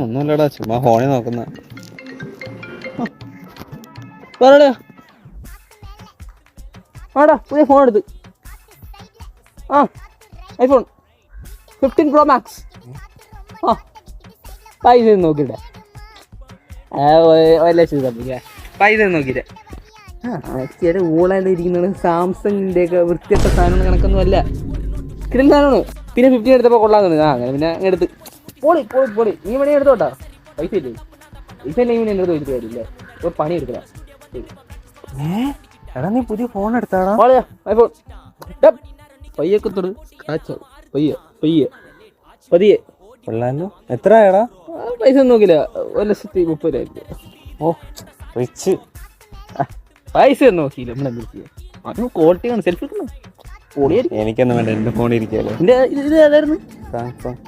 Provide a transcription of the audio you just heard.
ഒന്നുമില്ലടാ, ചുമ്മാ ഫോണിൽ നോക്കുന്ന. ആടാ പുതിയ ഫോൺ എടുത്ത്. IPhone 15 Pro Max. പൈസ നോക്കിട്ടെ, 1,00,000 പൈസ നോക്കിട്ടെ. ചില ഓളായിട്ട് ഇരിക്കുന്നത് സാംസങ്ങിൻ്റെ ഒക്കെ വൃത്തിയട്ട സാധനം കണക്കൊന്നും അല്ല, കിടന്ന സാധനമാണ്. പിന്നെ 15 എടുത്തപ്പോൾ കൊള്ളാമെന്ന് അങ്ങനെ പിന്നെ എടുത്ത്. പൊളി നീ പണി എടുത്തോട്ടാ, പൈസ ഇല്ലേ? പൈസ ഇല്ലെങ്കിൽ എൻ്റെ അടുത്ത് ചോദിച്ചിട്ട് കാര്യമില്ല, ഒരു പണി എടുക്കല. എടാ നീ പുതിയ ഫോൺ എടുത്താടാ? ഐഫോൺ പയ്യൊക്കെ തൊട് കാച്ചാവും, പതിയെ. കൊള്ളാലോ. എത്ര എടാ? പൈസ ഒന്നും നോക്കില്ല, 1,30,000. ഓ റിച്ച്. പൈസ ഒന്നും നോക്കിയില്ല, നമ്മളെന്താ ചെയ്യാം. അതും ക്വാളിറ്റി ആണ്, സെൽഫി എടുക്കണം. എനിക്കൊന്നും വേണ്ട, എന്റെ ഫോണിൽ ഇരിക്കാലോ. ഇത് ഏതായിരുന്നു? സാംസങ്.